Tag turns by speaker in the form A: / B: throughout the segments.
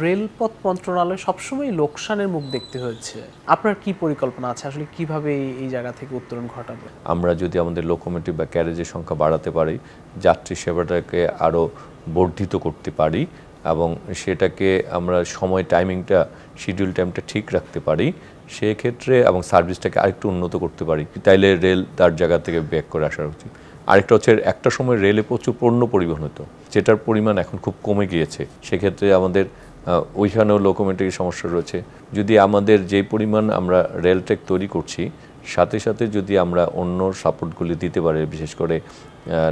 A: রেলপথ মন্ত্রণালয় সবসময় লোকসানের মুখ দেখতে হয়েছে। আপনার কি পরিকল্পনা আছে আসলে কিভাবে এই জায়গা থেকে উত্তরণ ঘটাবে?
B: আমরা যদি আমাদের লোকোমোটিভ বা ক্যারেজের সংখ্যা বাড়াতে পারি, যাত্রী সেবাটাকে আরও বর্ধিত করতে পারি এবং সেটাকে আমরা সময় টাইমিংটা শিডিউল টাইমটা ঠিক রাখতে পারি, সেক্ষেত্রে এবং সার্ভিসটাকে আরেকটু উন্নত করতে পারি, তাইলে রেল তার জায়গা থেকে ব্যাক করে আসা উচিত। আরেকটা হচ্ছে একটা সময় রেলে প্রচুর পণ্য পরিবহন হতো, যেটার পরিমাণ এখন খুব কমে গিয়েছে। সেক্ষেত্রে আমাদের ওইখানেও লোকোমোটিভের সমস্যা রয়েছে। যদি আমাদের যে পরিমাণ আমরা রেল ট্র্যাক তৈরি করছি, সাথে সাথে যদি আমরা অন্য সাপোর্টগুলি দিতে পারি, বিশেষ করে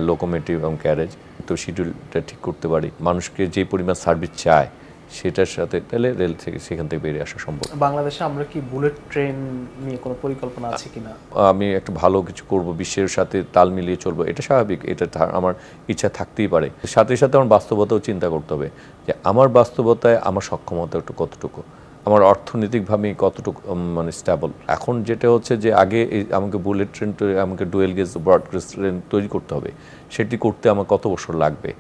B: লোকোমোটিভ এবং ক্যারেজ, তো শিডিউলটা ঠিক করতে পারি, মানুষকে যে পরিমাণ সার্ভিস চায় সেটার সাথে, তাহলে রেল থেকে সেখান থেকে বেরিয়ে আসা সম্ভব।
A: বাংলাদেশে আমরা কি বুলেট ট্রেন নিয়ে কোনো পরিকল্পনা আছে কিনা?
B: আমি একটা ভালো কিছু করব, বিশ্বের সাথে তাল মিলিয়ে চলবো, এটা স্বাভাবিক, এটা আমার ইচ্ছা থাকতেই পারে। সাথে সাথে আমার বাস্তবতাও চিন্তা করতে হবে যে আমার বাস্তবতায় আমার সক্ষমতা একটু কতটুকু, আমার অর্থনৈতিকভাবে কতটুকু মানে স্টেবল। এখন যেটা হচ্ছে যে আগে আমাকে বুলেট ট্রেন, আমাকে dual gauge broad gauge train তৈরি করতে হবে, সেটি করতে আমার কত বছর লাগবে।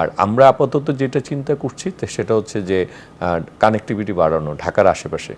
B: আর আমরা আপাতত যেটা চিন্তা করছি সেটা হচ্ছে যে কানেক্টিভিটি বাড়ানো ঢাকার আশেপাশে,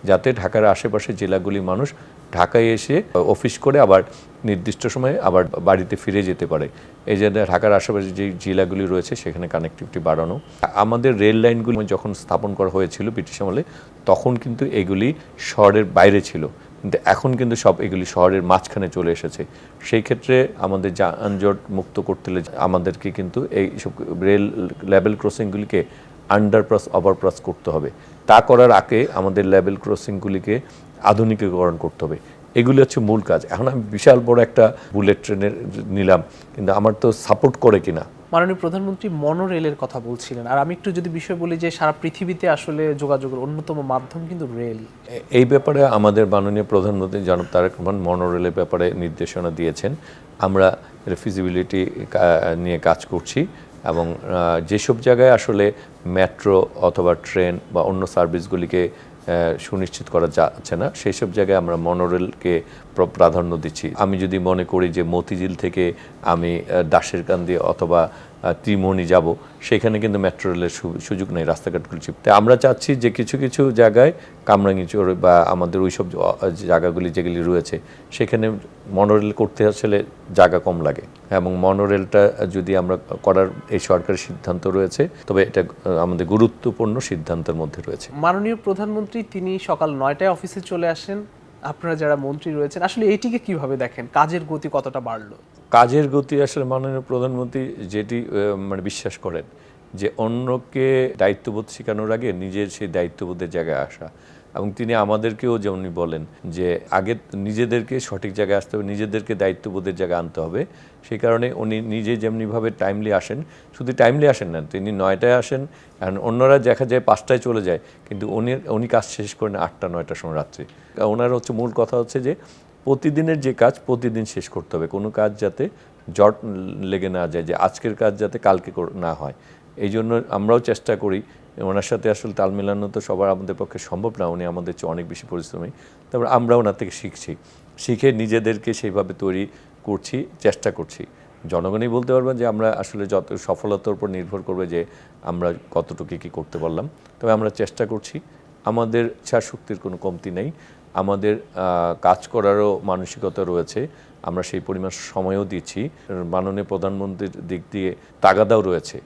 B: যাতে ঢাকার আশেপাশে জেলাগুলি মানুষ ঢাকায় এসে অফিস করে আবার নির্দিষ্ট সময়ে আবার বাড়িতে ফিরে যেতে পারে। এই যে ঢাকার আশেপাশে যে জেলাগুলি রয়েছে সেখানে কানেক্টিভিটি বাড়ানো। আমাদের রেল লাইনগুলি যখন স্থাপন করা হয়েছিল ব্রিটিশ আমলে, তখন কিন্তু এগুলি শহরের বাইরে ছিল, কিন্তু এখন কিন্তু সব এগুলি শহরের মাঝখানে চলে এসেছে। সেই ক্ষেত্রে আমাদের যানজট মুক্ত করতে হলে আমাদেরকে কিন্তু এই সব রেল লেভেল ক্রসিংগুলিকে আন্ডারপাস ওভারপাস করতে হবে। তা করার আগে আমাদের লেভেল ক্রসিংগুলিকে আধুনিকীকরণ করতে হবে। এগুলি হচ্ছে মূল কাজ। এখন আমি বিশাল বড় একটা বুলেট ট্রেনের নিলাম, কিন্তু আমার তো সাপোর্ট করে কিনা।
A: মাননীয় প্রধানমন্ত্রী মনোরেলের কথা বলছিলেন, আর আমি একটু যদি বিষয় বলি যে সারা পৃথিবীতে আসলে যোগাযোগের অন্যতম মাধ্যম কিন্তু রেল।
B: এই ব্যাপারে আমাদের মাননীয় প্রধানমন্ত্রী জনাব তারেক রহমান মনোরেলের ব্যাপারে নির্দেশনা দিয়েছেন। আমরা ফিজিবিলিটি নিয়ে কাজ করছি এবং যেসব জায়গায় আসলে মেট্রো অথবা ট্রেন বা অন্য সার্ভিসগুলিকে সুনিশ্চিত করা যাচ্ছে না, সেই সব জায়গায় আমরা মনোরেলকে প্রাধান্য দিচ্ছি। আমি যদি মনে করি যে মতিঝিল থেকে আমি দাসেরকান্দি অথবা ত্রিমোহনী যাব, সেখানে কিন্তু মেট্রো রেলের সুযোগ নেই, রাস্তাঘাটগুলো চিপ। তাই আমরা চাচ্ছি যে কিছু কিছু জায়গায় কামরাঙ্গীরচর বা আমাদের ওই সব জায়গাগুলি যেগুলি রয়েছে সেখানে মনোরেল করতে আসলে জায়গা কম লাগে, এবং মনোরেলটা যদি আমরা করার এই সরকারের সিদ্ধান্ত রয়েছে, তবে এটা আমাদের গুরুত্বপূর্ণ সিদ্ধান্তের মধ্যে রয়েছে।
A: মাননীয় প্রধানমন্ত্রী তিনি সকাল 9টায় অফিসে চলে আসেন, আপনারা যারা মন্ত্রী রয়েছেন আসলে এইটিকে কিভাবে দেখেন? কাজের গতি কতটা বাড়লো?
B: কাজের গতি আসলে মাননীয় প্রধানমন্ত্রী যেটি মানে বিশ্বাস করেন যে অন্যকে দায়িত্ববোধ শেখানোর আগে নিজের সেই দায়িত্ববোধের জায়গায় আসা, এবং তিনি আমাদেরকেও যেমনি বলেন যে আগে নিজেদেরকে সঠিক জায়গায় আসতে হবে, নিজেদেরকে দায়িত্ববোধের জায়গায় আনতে হবে। সেই কারণে উনি নিজে যেমনিভাবে টাইমলি আসেন, শুধু টাইমলি আসেন না, তিনি 9টায় আসেন, কারণ অন্যরা দেখা যায় 5টায় চলে যায়, কিন্তু উনি কাজ শেষ করেন 8টা 9টার সময় রাত্রে। ওনার হচ্ছে মূল কথা হচ্ছে যে প্রতিদিনের যে কাজ প্রতিদিন শেষ করতে হবে, কোনো কাজ যাতে জট লেগে না যায়, যে আজকের কাজ যাতে কালকে না হয়। এই জন্য আমরাও চেষ্টা করি। ওনার সাথে আসলে তাল মেলানো তো সবার আমাদের পক্ষে সম্ভব না, উনি আমাদের চেয়ে অনেক বেশি পরিশ্রমী। তারপর আমরা ওনার থেকে শিখে নিজেদেরকে সেইভাবে তৈরি করছি, চেষ্টা করছি। জনগণই বলতে পারবেন যে আমরা আসলে যত সফলতার উপর নির্ভর করবে যে আমরা কতটুকু কী করতে পারলাম। তবে আমরা চেষ্টা করছি, আমাদের ইচ্ছা শক্তির কোনো কমতি নেই, আমাদের কাজ করারও মানসিকতা রয়েছে, আমরা সেই পরিমাণ সময়ও দিচ্ছি। মাননীয় প্রধানমন্ত্রীর দিক দিয়ে তাগাদাও রয়েছে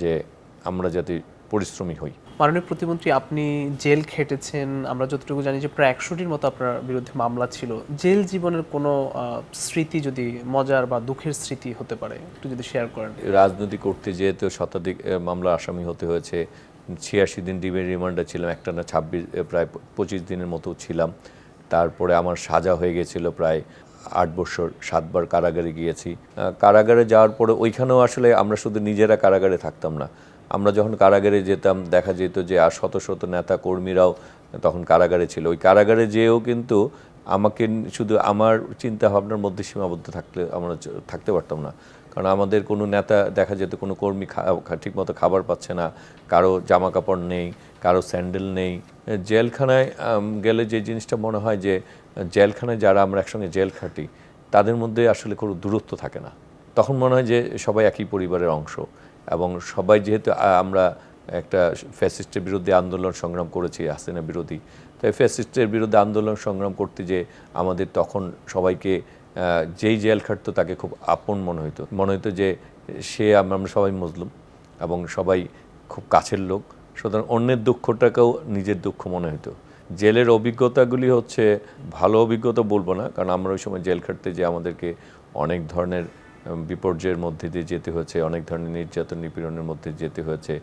B: যে আমরা যাতে পরিশ্রমী হই।
A: মাননীয় প্রতিমন্ত্রী, আপনি জেল খেটেছেন, আমরা যতটুকু জানি যে প্রায় 100টির মতো আপনার বিরুদ্ধে মামলা ছিল। জেল জীবনের কোনো স্মৃতি, যদি মজার বা দুঃখের স্মৃতি হতে পারে, একটু যদি শেয়ার করেন।
B: রাজনীতি করতে যেয়ে তো শতাধিক মামলা আসামি হতে হয়েছে। 86 দিন ডিমের রিমান্ডে ছিলাম, একটানা প্রায় 25 দিনের মতো ছিলাম। তারপরে আমার সাজা হয়ে গেছিল প্রায় 8 বছর, 7 বার কারাগারে গিয়েছি। কারাগারে যাওয়ার পরে ওইখানেও আসলে আমরা শুধু নিজেরা কারাগারে থাকতাম না, আমরা যখন কারাগারে যেতাম দেখা যেত যে আর শত শত নেতা কর্মীরাও তখন কারাগারে ছিল। ওই কারাগারে যেয়েও কিন্তু আমাকে শুধু আমার চিন্তা ভাবনার মধ্যে সীমাবদ্ধ আমরা থাকতে পারতাম না, কারণ আমাদের কোনো নেতা দেখা যেত কোনো কর্মী ঠিকমতো খাবার পাচ্ছে না, কারো জামা কাপড় নেই, কারো স্যান্ডেল নেই। জেলখানায় গেলে যে জিনিসটা মনে হয় যে জেলখানায় যারা আমরা একসঙ্গে জেল খাটি তাদের মধ্যে আসলে কোনো দূরত্ব থাকে না। তখন মনে হয় যে সবাই একই পরিবারের অংশ, এবং সবাই যেহেতু আমরা একটা ফ্যাসিস্টের বিরুদ্ধে আন্দোলন সংগ্রাম করেছি, হাসিনা বিরোধী। তাই ফ্যাসিস্টের বিরুদ্ধে আন্দোলন সংগ্রাম করতে যে আমাদের তখন সবাইকে যেই জেল খাটতো তাকে খুব আপন মনে হতো যে সে আমরা সবাই মজলুম এবং সবাই খুব কাছের লোক, সুতরাং অন্যের দুঃখটাকেও নিজের দুঃখ মনে হতো। জেলের অভিজ্ঞতাগুলি হচ্ছে ভালো অভিজ্ঞতা বলবো না, কারণ আমরা ওই সময় জেল খাটতে যে আমাদেরকে অনেক ধরনের বিপর্যয়ের মধ্যে দিয়ে যেতে হয়েছে, অনেক ধরনের নির্যাতন নিপীড়নের মধ্যে যেতে হয়েছে,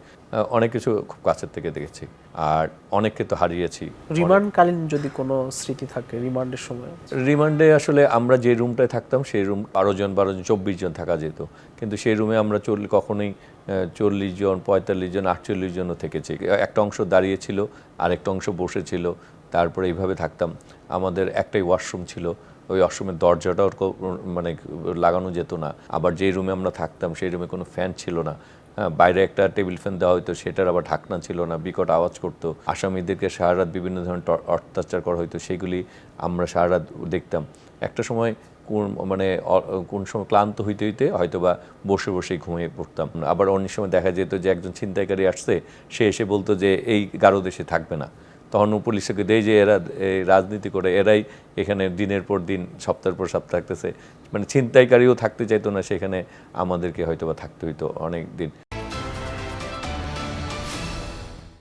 B: অনেক কিছু খুব কাছের থেকে দেখেছি, আর অনেককে তো হারিয়েছি।
A: রিমান্ডকালীন যদি কোনো স্মৃতি থাকে রিমান্ডের সময়?
B: রিমান্ডে আসলে আমরা যে রুমটায় থাকতাম সেই রুম 12 জন 24 জন থাকা যেত, কিন্তু সেই রুমে আমরা কখনোই 40 জন 45 জন 48 জনও থেকেছি। একটা অংশ দাঁড়িয়ে ছিল, আরেকটা অংশ বসে ছিল, তারপরে এইভাবে থাকতাম। আমাদের একটাই ওয়াশরুম ছিল, ওই ওয়াশরুমের দরজাটাও মানে লাগানো যেত না। আবার যেই রুমে আমরা থাকতাম সেই রুমে কোনো ফ্যান ছিল না, বাইরে একটা টেবিল ফ্যান দেওয়া হতো, সেটার আবার ঢাকনা ছিল না, বিকট আওয়াজ করতো। আসামিদেরকে সারা রাত বিভিন্ন ধরনের অত্যাচার করা হতো, সেগুলি আমরা সারা রাত দেখতাম। একটা সময় কোন সময় ক্লান্ত হইতে হইতে হয়তো বা বসে বসেই ঘুমিয়ে পড়তাম। আবার অনেক সময় দেখা যেত যে একজন ছিনতাইকারী আসছে, সে এসে বলতো যে এই গারো দেশে থাকবে না, তখন পুলিশকে দেয় যে এরা রাজনীতি করে, এরাই এখানে দিনের পর দিন সপ্তাহের পর সপ্তাহ থাকতেছে, মানে ছিনতাইকারীও থাকতে চাইতো না সেখানে, আমাদেরকে হয়তো বা থাকতে হইতো অনেক দিন।